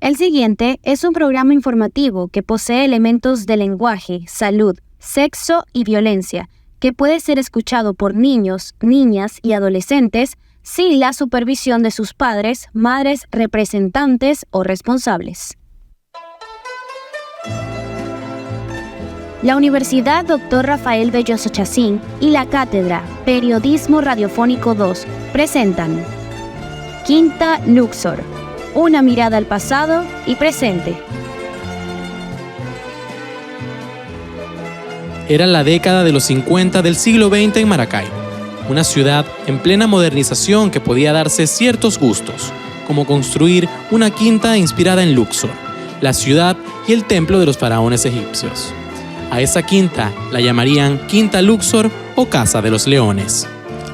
El siguiente es un programa informativo que posee elementos de lenguaje, salud, sexo y violencia, que puede ser escuchado por niños, niñas y adolescentes sin la supervisión de sus padres, madres, representantes o responsables. La Universidad Dr. Rafael Belloso Chacín y la Cátedra Periodismo Radiofónico 2 presentan Quinta Luxor, una mirada al pasado y presente. Era la década de los 50 del siglo XX en Maracay, una ciudad en plena modernización que podía darse ciertos gustos, como construir una quinta inspirada en Luxor, la ciudad y el templo de los faraones egipcios. A esa quinta la llamarían Quinta Luxor o Casa de los Leones.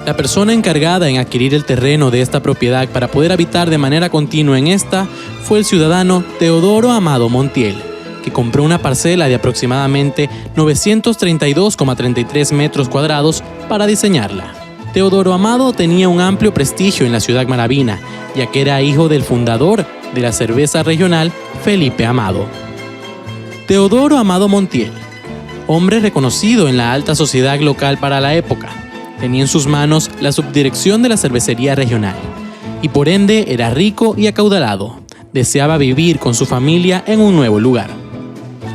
La persona encargada en adquirir el terreno de esta propiedad para poder habitar de manera continua en esta fue el ciudadano Teodoro Amado Montiel, que compró una parcela de aproximadamente 932,33 metros cuadrados para diseñarla. Teodoro Amado tenía un amplio prestigio en la ciudad maravina, ya que era hijo del fundador de la cerveza regional, Felipe Amado. Teodoro Amado Montiel, hombre reconocido en la alta sociedad local para la época, tenía en sus manos la subdirección de la cervecería regional y por ende era rico y acaudalado. Deseaba vivir con su familia en un nuevo lugar.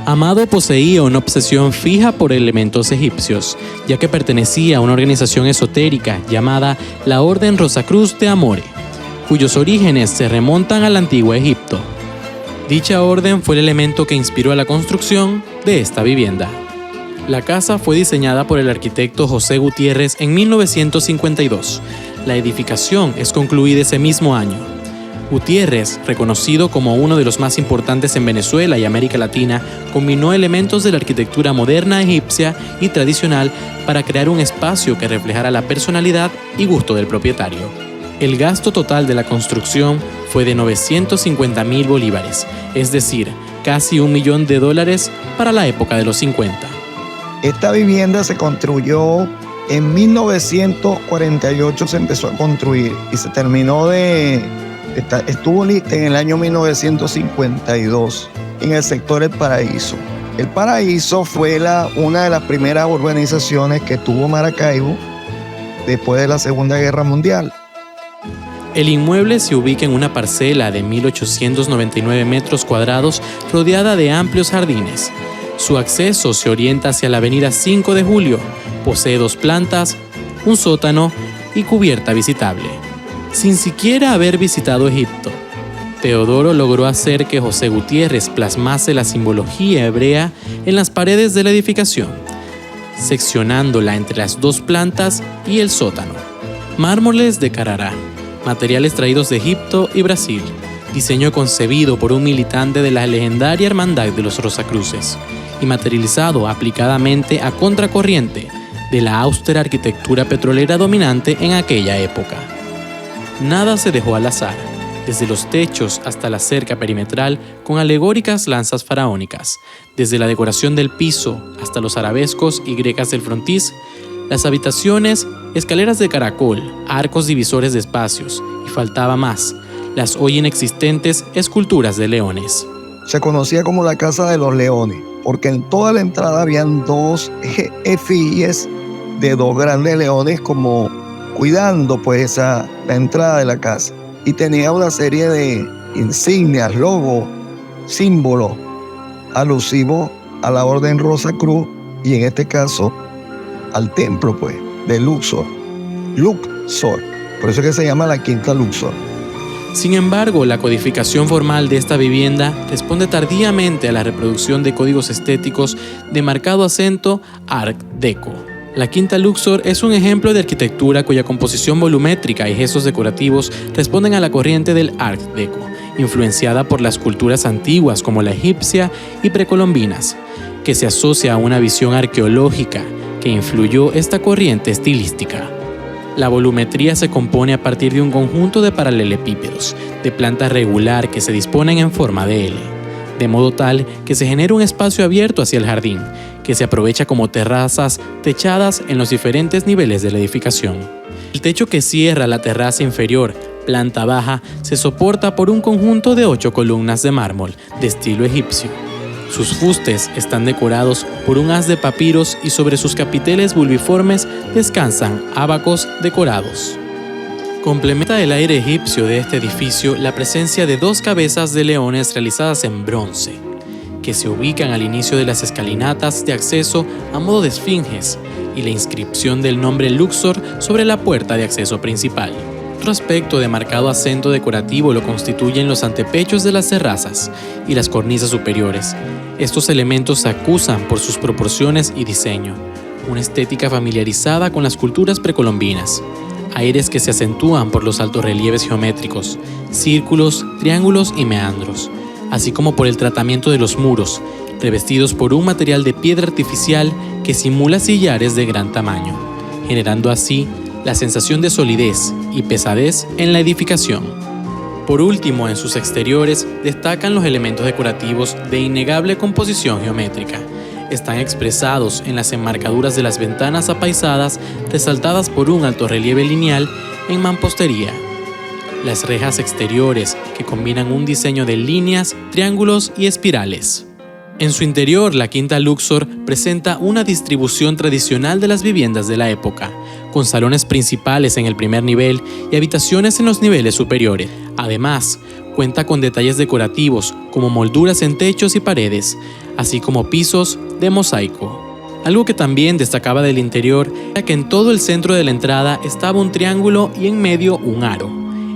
Amado poseía una obsesión fija por elementos egipcios, ya que pertenecía a una organización esotérica llamada la Orden Rosacruz de Amore, cuyos orígenes se remontan al antiguo Egipto. Dicha orden fue el elemento que inspiró a la construcción de esta vivienda. La casa fue diseñada por el arquitecto José Gutiérrez en 1952. La edificación es concluida ese mismo año. Gutiérrez, reconocido como uno de los más importantes en Venezuela y América Latina, combinó elementos de la arquitectura moderna egipcia y tradicional para crear un espacio que reflejara la personalidad y gusto del propietario. El gasto total de la construcción fue de 950.000 bolívares, es decir, casi $1 millón para la época de los 50. Esta vivienda se construyó en 1948, se empezó a construir y se terminó estuvo lista en el año 1952 en el sector El Paraíso. El Paraíso fue una de las primeras urbanizaciones que tuvo Maracaibo después de la Segunda Guerra Mundial. El inmueble se ubica en una parcela de 1.899 metros cuadrados rodeada de amplios jardines. Su acceso se orienta hacia la avenida 5 de Julio, posee 2 plantas, un sótano y cubierta visitable. Sin siquiera haber visitado Egipto, Teodoro logró hacer que José Gutiérrez plasmase la simbología hebrea en las paredes de la edificación, seccionándola entre las 2 plantas y el sótano. Mármoles de Carrara, materiales traídos de Egipto y Brasil, diseño concebido por un militante de la legendaria Hermandad de los Rosacruces y materializado aplicadamente a contracorriente de la austera arquitectura petrolera dominante en aquella época. Nada se dejó al azar, desde los techos hasta la cerca perimetral con alegóricas lanzas faraónicas, desde la decoración del piso hasta los arabescos y grecas del frontis, las habitaciones, escaleras de caracol, arcos divisores de espacios, y faltaba más, las hoy inexistentes esculturas de leones. Se conocía como la Casa de los Leones, porque en toda la entrada habían 2 efigies de 2 grandes leones como cuidando pues la entrada de la casa. Y tenía una serie de insignias, logos, símbolos alusivos a la Orden Rosacruz y en este caso al templo pues de Luxor. Luxor, por eso es que se llama la Quinta Luxor. Sin embargo, la codificación formal de esta vivienda responde tardíamente a la reproducción de códigos estéticos de marcado acento Art Deco. La Quinta Luxor es un ejemplo de arquitectura cuya composición volumétrica y gestos decorativos responden a la corriente del Art Deco, influenciada por las culturas antiguas como la egipcia y precolombinas, que se asocia a una visión arqueológica que influyó esta corriente estilística. La volumetría se compone a partir de un conjunto de paralelepípedos, de planta regular que se disponen en forma de L, de modo tal que se genera un espacio abierto hacia el jardín, que se aprovecha como terrazas techadas en los diferentes niveles de la edificación. El techo que cierra la terraza inferior planta baja, se soporta por un conjunto de 8 columnas de mármol de estilo egipcio. Sus fustes están decorados por un haz de papiros y sobre sus capiteles bulbiformes descansan ábacos decorados. Complementa el aire egipcio de este edificio la presencia de 2 cabezas de leones realizadas en bronce, que se ubican al inicio de las escalinatas de acceso a modo de esfinges, y la inscripción del nombre Luxor sobre la puerta de acceso principal. Otro aspecto de marcado acento decorativo lo constituyen los antepechos de las terrazas y las cornisas superiores. Estos elementos se acusan por sus proporciones y diseño, una estética familiarizada con las culturas precolombinas, aires que se acentúan por los altos relieves geométricos, círculos, triángulos y meandros, así como por el tratamiento de los muros, revestidos por un material de piedra artificial que simula sillares de gran tamaño, generando así la sensación de solidez y pesadez en la edificación. Por último, en sus exteriores destacan los elementos decorativos de innegable composición geométrica. Están expresados en las enmarcaduras de las ventanas apaisadas resaltadas por un alto relieve lineal en mampostería. Las rejas exteriores que combinan un diseño de líneas, triángulos y espirales. En su interior, la Quinta Luxor presenta una distribución tradicional de las viviendas de la época, con salones principales en el primer nivel y habitaciones en los niveles superiores. Además, cuenta con detalles decorativos como molduras en techos y paredes, así como pisos de mosaico. Algo que también destacaba del interior era que en todo el centro de la entrada estaba un triángulo y en medio un aro.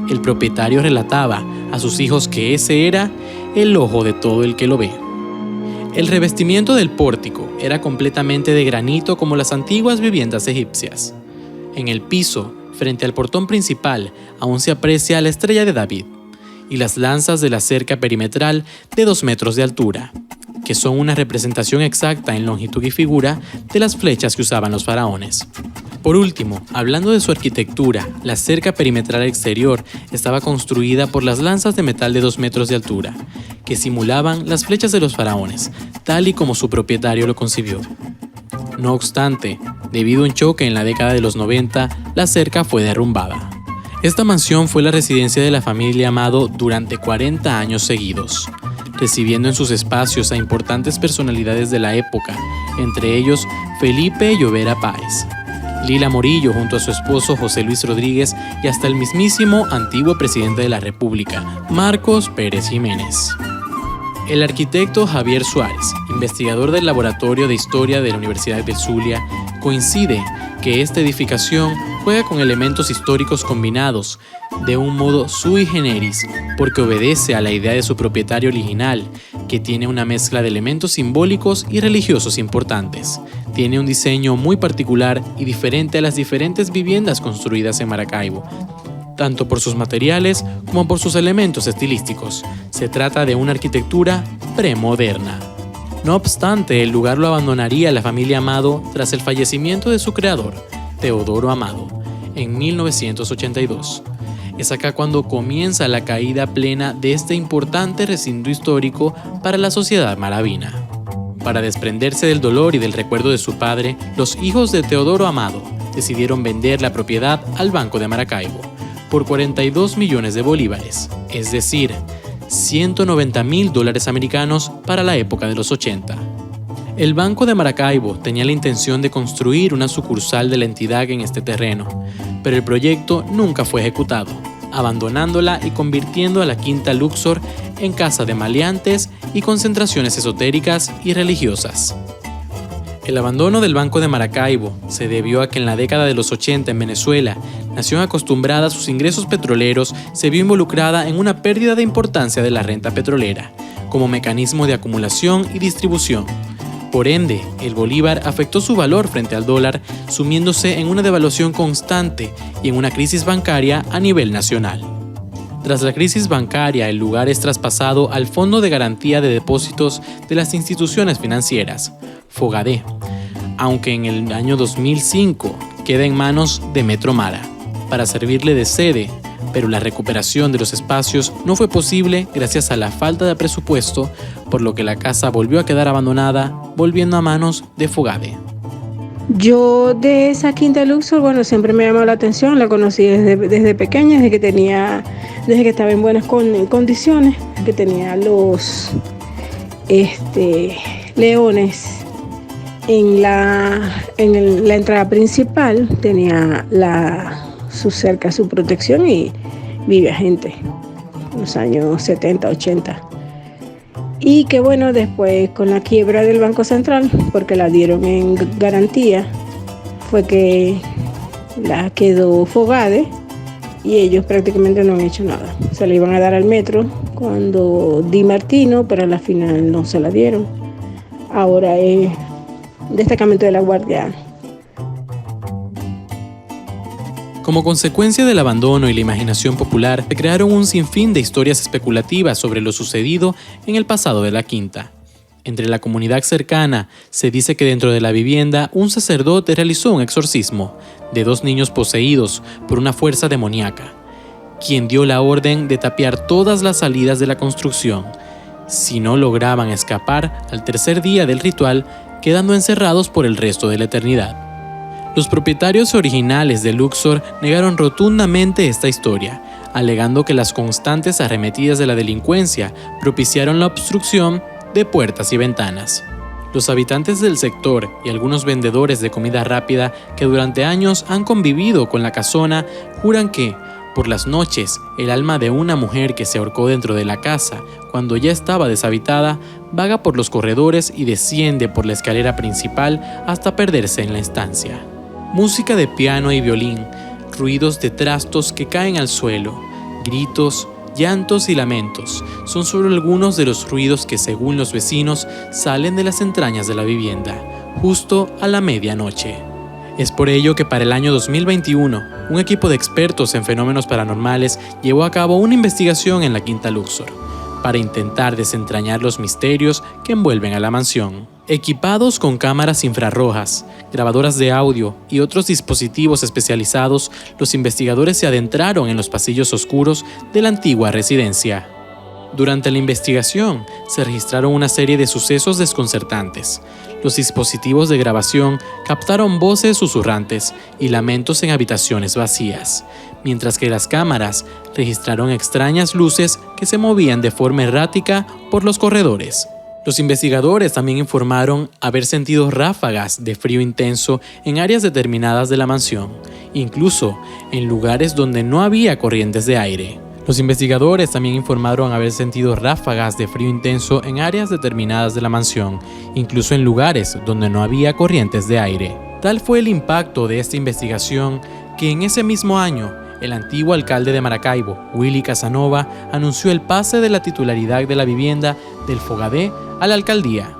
El propietario relataba a sus hijos que ese era el ojo de todo el que lo ve. El revestimiento del pórtico era completamente de granito como las antiguas viviendas egipcias. En el piso, frente al portón principal, aún se aprecia la estrella de David y las lanzas de la cerca perimetral de 2 metros de altura, que son una representación exacta en longitud y figura de las flechas que usaban los faraones. Por último, hablando de su arquitectura, la cerca perimetral exterior estaba construida por las lanzas de metal de 2 metros de altura, que simulaban las flechas de los faraones, tal y como su propietario lo concibió. No obstante, debido a un choque en la década de los 90, la cerca fue derrumbada. Esta mansión fue la residencia de la familia Amado durante 40 años seguidos, recibiendo en sus espacios a importantes personalidades de la época, entre ellos Felipe Llovera Páez, Lila Morillo junto a su esposo José Luis Rodríguez y hasta el mismísimo antiguo presidente de la República, Marcos Pérez Jiménez. El arquitecto Javier Suárez, investigador del Laboratorio de Historia de la Universidad del Zulia, coincide que esta edificación juega con elementos históricos combinados de un modo sui generis, porque obedece a la idea de su propietario original, que tiene una mezcla de elementos simbólicos y religiosos importantes. Tiene un diseño muy particular y diferente a las diferentes viviendas construidas en Maracaibo, tanto por sus materiales como por sus elementos estilísticos. Se trata de una arquitectura premoderna. No obstante, el lugar lo abandonaría la familia Amado tras el fallecimiento de su creador, Teodoro Amado, en 1982. Es acá cuando comienza la caída plena de este importante recinto histórico para la sociedad maravina. Para desprenderse del dolor y del recuerdo de su padre, los hijos de Teodoro Amado decidieron vender la propiedad al Banco de Maracaibo por 42 millones de bolívares, es decir, $190.000 americanos para la época de los 80. El Banco de Maracaibo tenía la intención de construir una sucursal de la entidad en este terreno, pero el proyecto nunca fue ejecutado, abandonándola y convirtiendo a la Quinta Luxor en casa de maleantes y concentraciones esotéricas y religiosas. El abandono del Banco de Maracaibo se debió a que en la década de los 80 en Venezuela, nación acostumbrada a sus ingresos petroleros, se vio involucrada en una pérdida de importancia de la renta petrolera, como mecanismo de acumulación y distribución. Por ende, el bolívar afectó su valor frente al dólar, sumiéndose en una devaluación constante y en una crisis bancaria a nivel nacional. Tras la crisis bancaria, el lugar es traspasado al Fondo de Garantía de Depósitos de las Instituciones Financieras, FOGADE, aunque en el año 2005 queda en manos de Metro Mara, para servirle de sede, pero la recuperación de los espacios no fue posible gracias a la falta de presupuesto, por lo que la casa volvió a quedar abandonada, volviendo a manos de FOGADE. Yo de esa quinta Luxor, bueno, siempre me llamó la atención, la conocí desde pequeña, desde que estaba en buenas condiciones, que tenía los leones en la entrada principal, tenía su cerca, su protección, y vivía gente en los años 70, 80. Y que bueno, después con la quiebra del Banco Central, porque la dieron en garantía, fue que la quedó Fogade y ellos prácticamente no han hecho nada. Se la iban a dar al metro cuando Di Martino, pero a la final no se la dieron. Ahora es destacamento de la Guardia. Como consecuencia del abandono y la imaginación popular, se crearon un sinfín de historias especulativas sobre lo sucedido en el pasado de la quinta. Entre la comunidad cercana, se dice que dentro de la vivienda un sacerdote realizó un exorcismo de 2 niños poseídos por una fuerza demoníaca, quien dio la orden de tapiar todas las salidas de la construcción, si no lograban escapar al tercer día del ritual, quedando encerrados por el resto de la eternidad. Los propietarios originales de Luxor negaron rotundamente esta historia, alegando que las constantes arremetidas de la delincuencia propiciaron la obstrucción de puertas y ventanas. Los habitantes del sector y algunos vendedores de comida rápida que durante años han convivido con la casona juran que, por las noches, el alma de una mujer que se ahorcó dentro de la casa cuando ya estaba deshabitada vaga por los corredores y desciende por la escalera principal hasta perderse en la estancia. Música de piano y violín, ruidos de trastos que caen al suelo, gritos, llantos y lamentos son solo algunos de los ruidos que, según los vecinos, salen de las entrañas de la vivienda, justo a la medianoche. Es por ello que para el año 2021, un equipo de expertos en fenómenos paranormales llevó a cabo una investigación en la Quinta Luxor, para intentar desentrañar los misterios que envuelven a la mansión. Equipados con cámaras infrarrojas, grabadoras de audio y otros dispositivos especializados, los investigadores se adentraron en los pasillos oscuros de la antigua residencia. Durante la investigación, se registraron una serie de sucesos desconcertantes. Los dispositivos de grabación captaron voces susurrantes y lamentos en habitaciones vacías, mientras que las cámaras registraron extrañas luces que se movían de forma errática por los corredores. Los investigadores también informaron haber sentido ráfagas de frío intenso en áreas determinadas de la mansión, incluso en lugares donde no había corrientes de aire. Los investigadores también informaron haber sentido ráfagas de frío intenso en áreas determinadas de la mansión, incluso en lugares donde no había corrientes de aire. Tal fue el impacto de esta investigación que en ese mismo año, el antiguo alcalde de Maracaibo, Willy Casanova, anunció el pase de la titularidad de la vivienda del Fogadé a la alcaldía,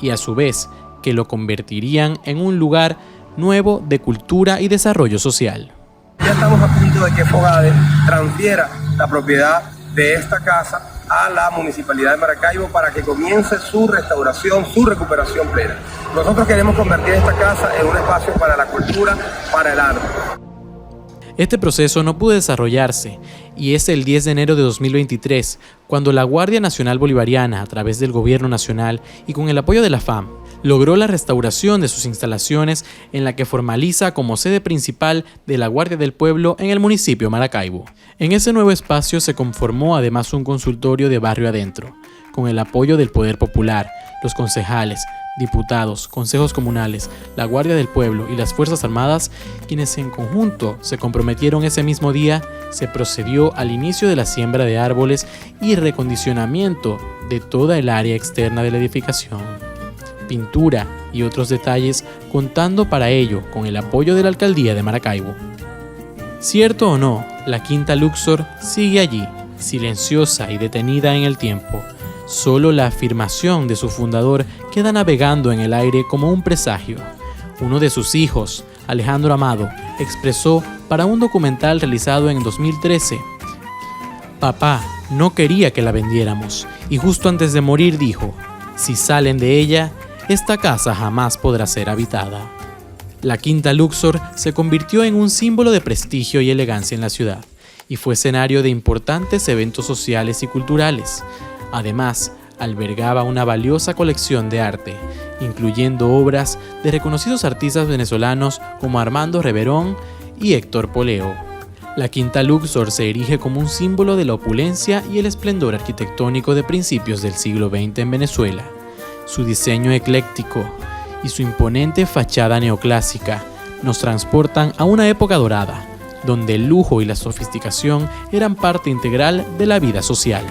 y a su vez que lo convertirían en un lugar nuevo de cultura y desarrollo social. Ya estamos a punto de que Fogade transfiera la propiedad de esta casa a la Municipalidad de Maracaibo para que comience su restauración, su recuperación plena. Nosotros queremos convertir esta casa en un espacio para la cultura, para el arte. Este proceso no pudo desarrollarse y es el 10 de enero de 2023 cuando la Guardia Nacional Bolivariana, a través del Gobierno Nacional y con el apoyo de la FAM, logró la restauración de sus instalaciones en la que formaliza como sede principal de la Guardia del Pueblo en el municipio de Maracaibo. En ese nuevo espacio se conformó además un consultorio de barrio adentro, con el apoyo del Poder Popular, los concejales, diputados, consejos comunales, la Guardia del Pueblo y las Fuerzas Armadas, quienes en conjunto se comprometieron ese mismo día, se procedió al inicio de la siembra de árboles y recondicionamiento de toda el área externa de la edificación, pintura y otros detalles, contando para ello con el apoyo de la Alcaldía de Maracaibo. Cierto o no, la Quinta Luxor sigue allí, silenciosa y detenida en el tiempo. Solo la afirmación de su fundador queda navegando en el aire como un presagio. Uno de sus hijos, Alejandro Amado, expresó para un documental realizado en 2013: «Papá no quería que la vendiéramos y justo antes de morir dijo, si salen de ella, esta casa jamás podrá ser habitada». La Quinta Luxor se convirtió en un símbolo de prestigio y elegancia en la ciudad y fue escenario de importantes eventos sociales y culturales. Además, albergaba una valiosa colección de arte, incluyendo obras de reconocidos artistas venezolanos como Armando Reverón y Héctor Poleo. La Quinta Luxor se erige como un símbolo de la opulencia y el esplendor arquitectónico de principios del siglo XX en Venezuela. Su diseño ecléctico y su imponente fachada neoclásica nos transportan a una época dorada, donde el lujo y la sofisticación eran parte integral de la vida social.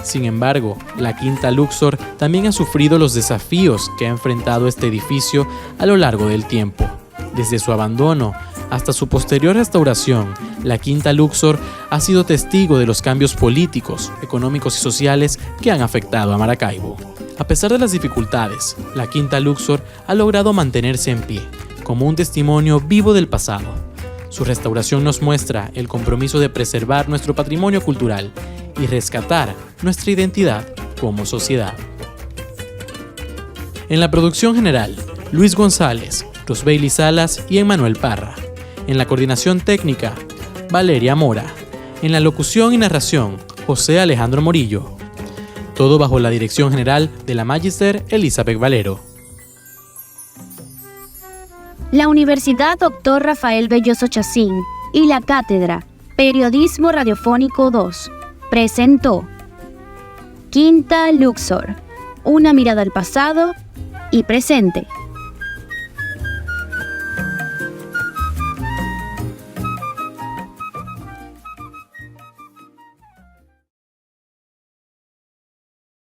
Sin embargo, la Quinta Luxor también ha sufrido los desafíos que ha enfrentado este edificio a lo largo del tiempo. Desde su abandono hasta su posterior restauración, la Quinta Luxor ha sido testigo de los cambios políticos, económicos y sociales que han afectado a Maracaibo. A pesar de las dificultades, la Quinta Luxor ha logrado mantenerse en pie, como un testimonio vivo del pasado. Su restauración nos muestra el compromiso de preservar nuestro patrimonio cultural y rescatar nuestra identidad como sociedad. En la producción general, Luis González, Rosbeili Salas y Emmanuel Parra. En la coordinación técnica, Valeria Mora. En la locución y narración, José Alejandro Morillo. Todo bajo la dirección general de la Magister Elizabeth Valero. La Universidad Dr. Rafael Belloso Chacín y la Cátedra Periodismo Radiofónico 2 presentó Quinta Luxor, una mirada al pasado y presente.